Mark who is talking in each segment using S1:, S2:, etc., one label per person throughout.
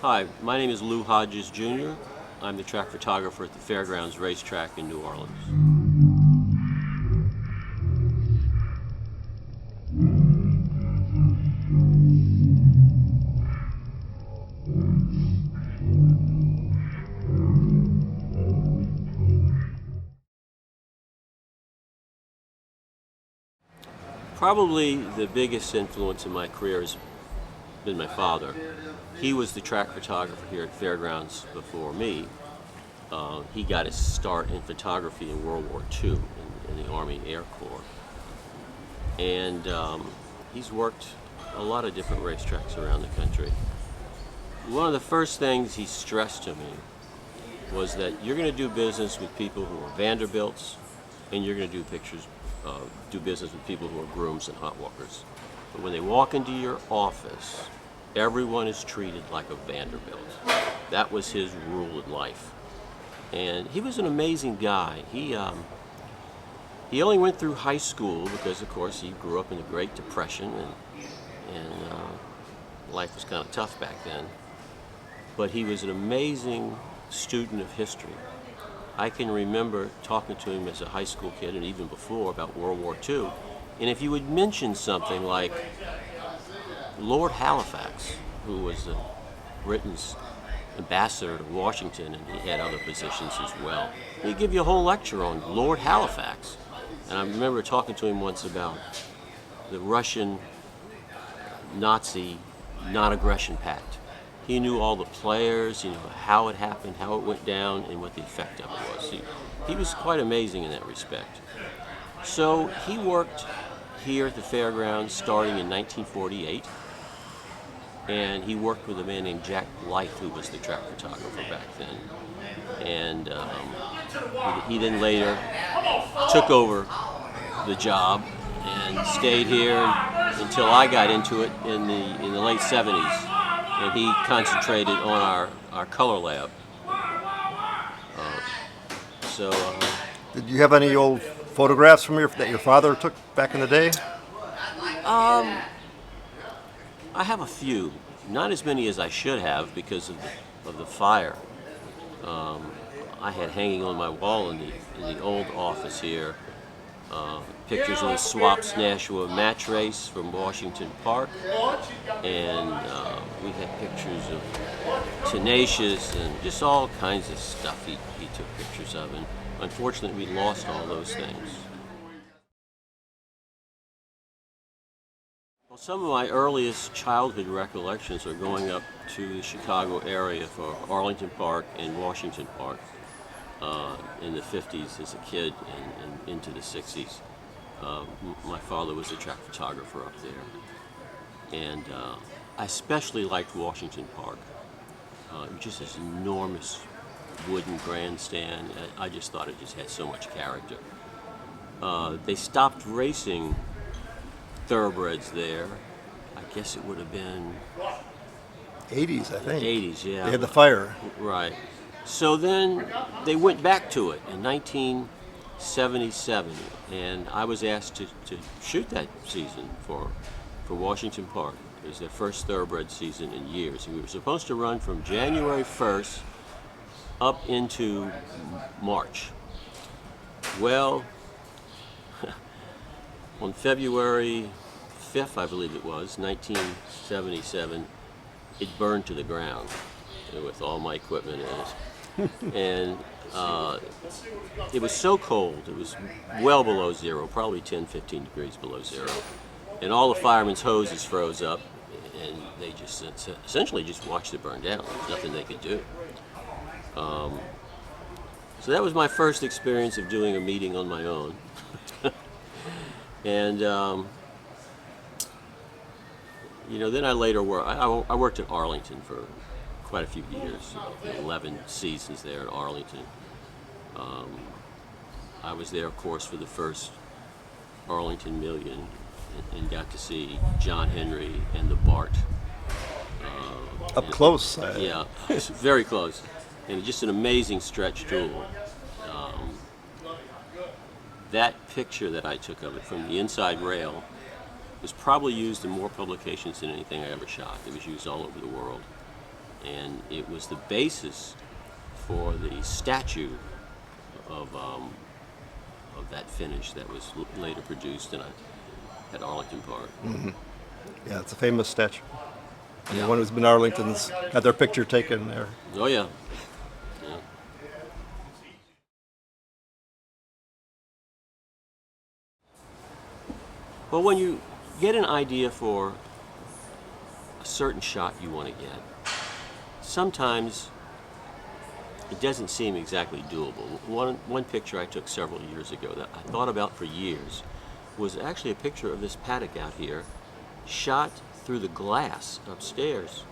S1: Hi, my name is Lou Hodges Jr. I'm the track photographer at the Fairgrounds Racetrack in New Orleans. Probably the biggest influence in my career has been my father. He was the track photographer here at Fairgrounds before me. He got his start in photography in World War II in the Army Air Corps. And he's worked a lot of different racetracks around the country. One of the first things he stressed to me was that you're going to do business with people who are Vanderbilts, and you're going to do business with people who are grooms and hot walkers. But when they walk into your office, everyone is treated like a Vanderbilt. That was his rule in life. And he was an amazing guy. He only went through high school because, of course, he grew up in the Great Depression, and life was kind of tough back then. But he was an amazing student of history. I can remember talking to him as a high school kid and even before about World War II. And if you would mention something like Lord Halifax, who was Britain's ambassador to Washington, and he had other positions as well, he'd give you a whole lecture on Lord Halifax. And I remember talking to him once about the Russian Nazi non-aggression pact. He knew all the players, how it happened, how it went down, and what the effect of it was. He was quite amazing in that respect. So he worked here at the Fairgrounds starting in 1948, and he worked with a man named Jack Blythe, who was the track photographer back then. And he then later took over the job and stayed here until I got into it in the late 70s. And he concentrated on our color lab.
S2: Did you have any old photographs from that your father took back in the day?
S1: I have a few, not as many as I should have because of the fire. I had hanging on my wall in the old office here pictures of the Swaps Nashua match race from Washington Park, and we had pictures of Tenacious and just all kinds of stuff he took pictures of, and unfortunately we lost all those things. Well, some of my earliest childhood recollections are going up to the Chicago area for Arlington Park and Washington Park in the 50s as a kid and into the 60s. My father was a track photographer up there, and I especially liked Washington Park. It was just this enormous wooden grandstand. I just thought it just had so much character. They stopped racing thoroughbreds there. I guess it would have been
S2: 80s, I think.
S1: 80s, yeah.
S2: They had the fire.
S1: Right. So then they went back to it in 1977, and I was asked to shoot that season for Washington Park. It was their first thoroughbred season in years, and we were supposed to run from January 1st up into March. Well, on February 5th, I believe it was, 1977, it burned to the ground with all my equipment in it. And it was so cold, it was well below zero, probably 10, 15 degrees below zero. And all the firemen's hoses froze up, and they just essentially just watched it burn down. There was nothing they could do. So that was my first experience of doing a meeting on my own. And then I later I worked at Arlington for quite a few years, 11 seasons there at Arlington. I was there, of course, for the first Arlington Million and got to see John Henry and the Bart.
S2: Up close.
S1: Yeah, it's very close. And just an amazing stretch tool. That picture that I took of it from the inside rail was probably used in more publications than anything I ever shot. It was used all over the world. and it was the basis for the statue of that finish that was later produced at Arlington Park.
S2: Yeah, it's a famous statue.
S1: Yeah.
S2: Anyone who's been to Arlington's had their picture taken there.
S1: Oh yeah. Yeah. Well, when you get an idea for a certain shot you want to get, sometimes it doesn't seem exactly doable. One picture I took several years ago that I thought about for years was actually a picture of this paddock out here, shot through the glass upstairs.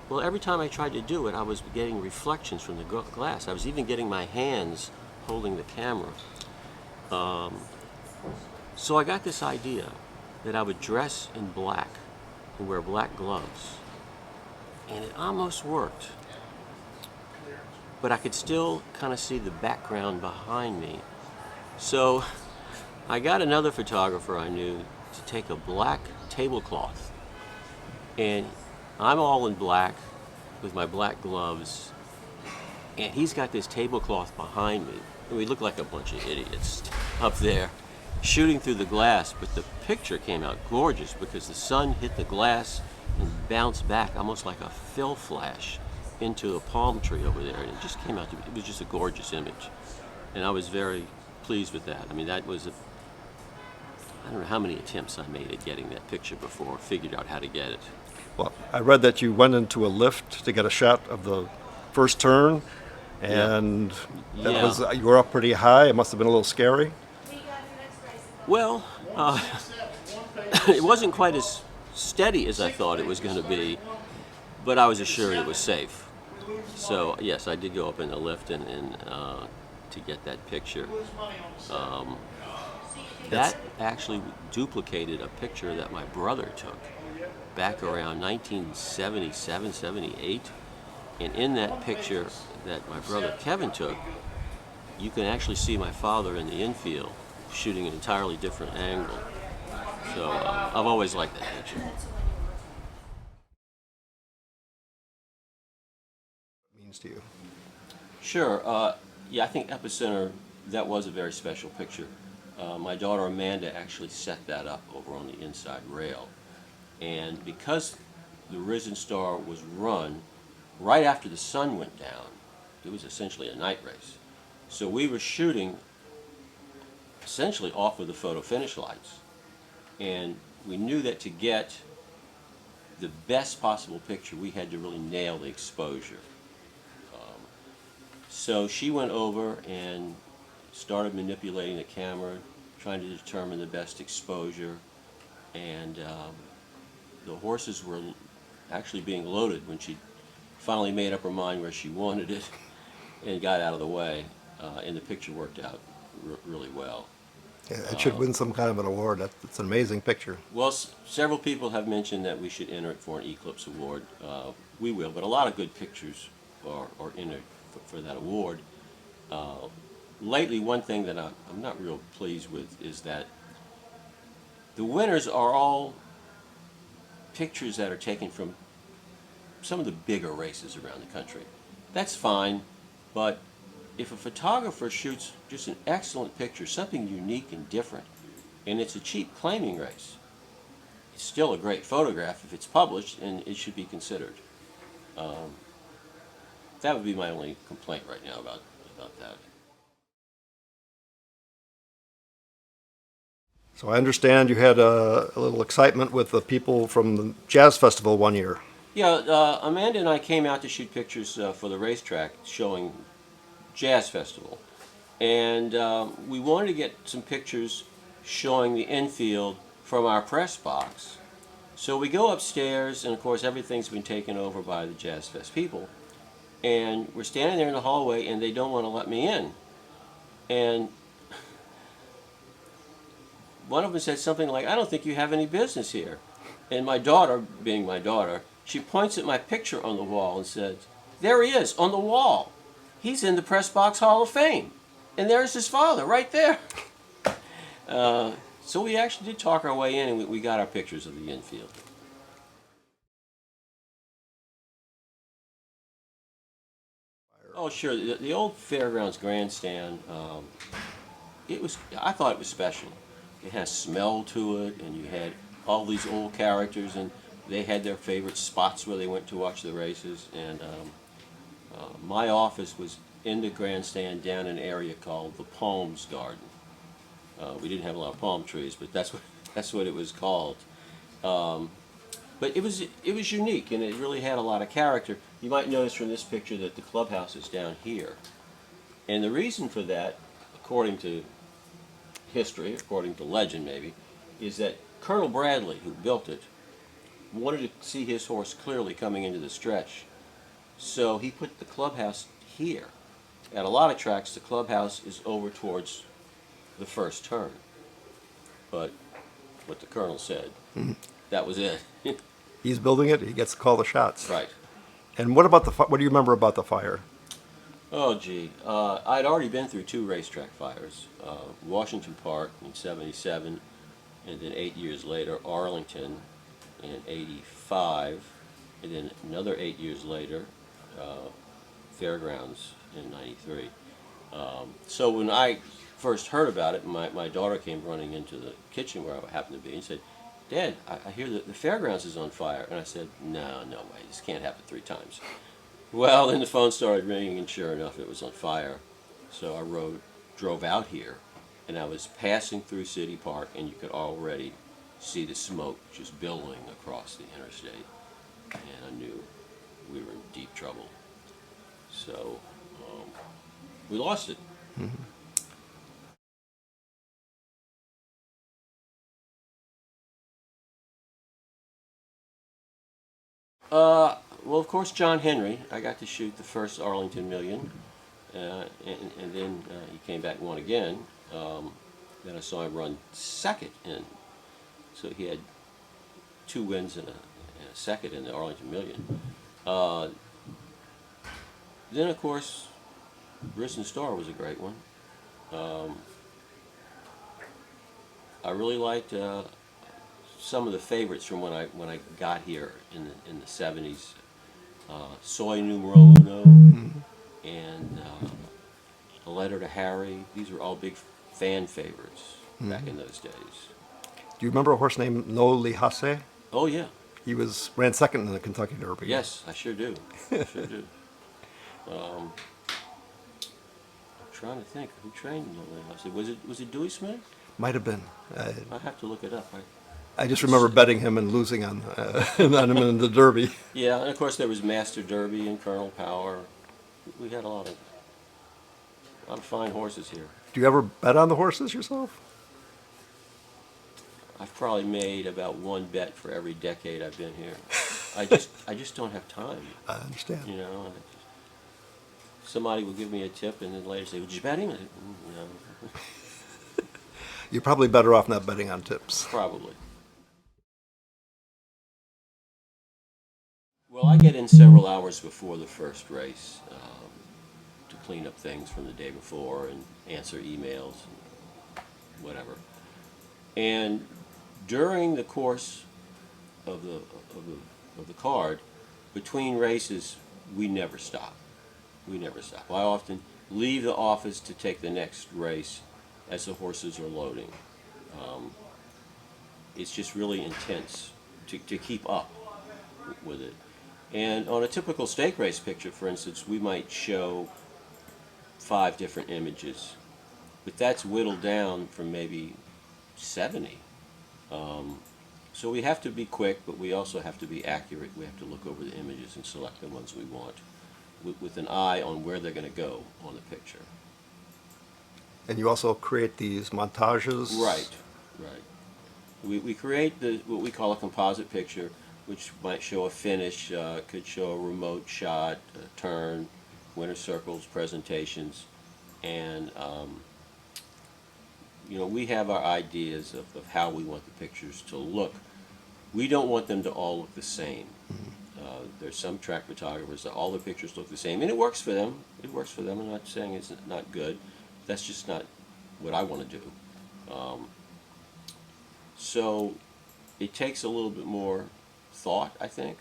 S1: Well, every time I tried to do it, I was getting reflections from the glass. I was even getting my hands holding the camera. So I got this idea that I would dress in black and wear black gloves. And it almost worked. But I could still kind of see the background behind me. So I got another photographer I knew to take a black tablecloth. And I'm all in black with my black gloves. And he's got this tablecloth behind me. And we look like a bunch of idiots up there shooting through the glass. But the picture came out gorgeous because the sun hit the glass and bounced back almost like a fill flash into a palm tree over there, and it just came out to be, it was just a gorgeous image, and I was very pleased with that. I mean, that was I don't know how many attempts I made at getting that picture before I figured out how to get it.
S2: Well, I read that you went into a lift to get a shot of the first turn, and that
S1: Yeah.
S2: was you were up pretty high. It must have been a little scary.
S1: Well, it wasn't quite as steady as I thought it was going to be, but I was assured it was safe. So yes, I did go up in the lift and to get that picture. That actually duplicated a picture that my brother took back around 1977, 78. And in that picture that my brother Kevin took, you can actually see my father in the infield shooting an entirely different angle. So I've always liked that picture.
S2: Means to you.
S1: Sure. Yeah, I think EPICENTER, that was a very special picture. My daughter Amanda actually set that up over on the inside rail. And because the Risen Star was run right after the sun went down, it was essentially a night race. So we were shooting essentially off of the photo finish lights. And we knew that to get the best possible picture, we had to really nail the exposure. So she went over and started manipulating the camera, trying to determine the best exposure, and the horses were actually being loaded when she finally made up her mind where she wanted it and got out of the way, and the picture worked out really well.
S2: Yeah, it should win some kind of an award. That's an amazing picture.
S1: Well, several people have mentioned that we should enter it for an Eclipse Award. We will, but a lot of good pictures are entered for that award. Lately, one thing that I'm not real pleased with is that the winners are all pictures that are taken from some of the bigger races around the country. That's fine, but if a photographer shoots just an excellent picture, something unique and different, and it's a cheap claiming race, it's still a great photograph if it's published, and it should be considered. That would be my only complaint right now about that.
S2: So I understand you had a little excitement with the people from the jazz festival one year.
S1: Yeah, Amanda and I came out to shoot pictures for the racetrack showing Jazz Festival. And we wanted to get some pictures showing the infield from our press box. So we go upstairs, and of course everything's been taken over by the Jazz Fest people. And we're standing there in the hallway, and they don't want to let me in. And one of them said something like, "I don't think you have any business here." And my daughter, being my daughter, she points at my picture on the wall and says, "There he is, on the wall. He's in the Press Box Hall of Fame. And there's his father, right there." So we actually did talk our way in, and we got our pictures of the infield. Oh, sure. The old fairgrounds grandstand, I thought it was special. It had smell to it, and you had all these old characters, and they had their favorite spots where they went to watch the races. And my office was in the grandstand down in an area called the Palms Garden. We didn't have a lot of palm trees, but that's what that's what it was called. But it was unique, and it really had a lot of character. You might notice from this picture that the clubhouse is down here, and the reason for that, according to history, according to legend maybe, is that Colonel Bradley, who built it, wanted to see his horse clearly coming into the stretch, so he put the clubhouse here. At a lot of tracks, the clubhouse is over towards the first turn, but what the colonel said, that was it.
S2: He's building it. He gets to call the shots.
S1: Right.
S2: And what about what do you remember about the fire?
S1: Oh, gee. I'd already been through 2 racetrack fires. Washington Park in '77, and then 8 years later, Arlington in '85, and then another 8 years later, Fairgrounds in '93. So when I first heard about it, my daughter came running into the kitchen where I happened to be and said, "Dad, I hear that the fairgrounds is on fire." And I said, "No, no way, this can't happen 3 times." Well, then the phone started ringing, and sure enough, it was on fire. So I drove out here, and I was passing through City Park, and you could already see the smoke just billowing across the interstate, and I knew we were in deep trouble. So we lost it. Well, of course, John Henry. I got to shoot the first Arlington Million, and then he came back and won again. Then I saw him run second in, so he had 2 wins and a second in the Arlington Million. Then, of course, Briston Star was a great one. I really liked some of the favorites from when I got here in the '70s. Soy Numero Uno and A Letter to Harry. These were all big fan favorites back in those days.
S2: Do you remember a horse named No Lihase?
S1: Oh yeah,
S2: He ran second in the Kentucky Derby.
S1: yes, I sure do. I sure do. I'm trying to think who trained him. Was it Dewey Smith?
S2: Might have been.
S1: I have to look it up.
S2: I just remember betting him and losing on on him in the Derby.
S1: Yeah, and of course there was Master Derby and Colonel Power. We had a lot of fine horses here.
S2: Do you ever bet on the horses yourself?
S1: I've probably made about 1 bet for every decade I've been here. I just don't have time.
S2: I understand.
S1: You know, somebody will give me a tip and then later say, "Did you bet him?" I said, No,
S2: You're probably better off not betting on tips.
S1: probably. Well, I get in several hours before the first race to clean up things from the day before and answer emails and whatever. And during the course of the card, between races, we never stop. We never stop. I often leave the office to take the next race as the horses are loading. It's just really intense to keep up with it. And on a typical stake race picture, for instance, we might show 5 different images, but that's whittled down from maybe 70. So we have to be quick, but we also have to be accurate. We have to look over the images and select the ones we want with an eye on where they're going to go on the picture.
S2: And you also create these montages.
S1: Right, right. We create what we call a composite picture, which might show a finish, could show a remote shot, a turn, winter circles, presentations, and we have our ideas of how we want the pictures to look. We don't want them to all look the same. There's some track photographers that all the pictures look the same, and it works for them. It works for them. I'm not saying it's not good. That's just not what I want to do. So it takes a little bit more thought, I think,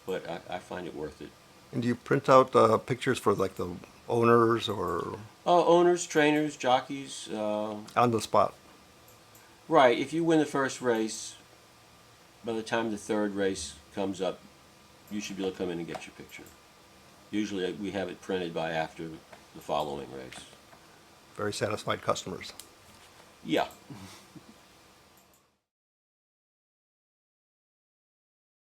S1: but I find it worth it.
S2: And do you print out pictures for like the owners or
S1: Owners, trainers, jockeys.
S2: on the spot?
S1: Right. If you win the first race, by the time the third race comes up, you should be able to come in and get your picture. Usually we have it printed by after the following race.
S2: Very satisfied customers.
S1: Yeah.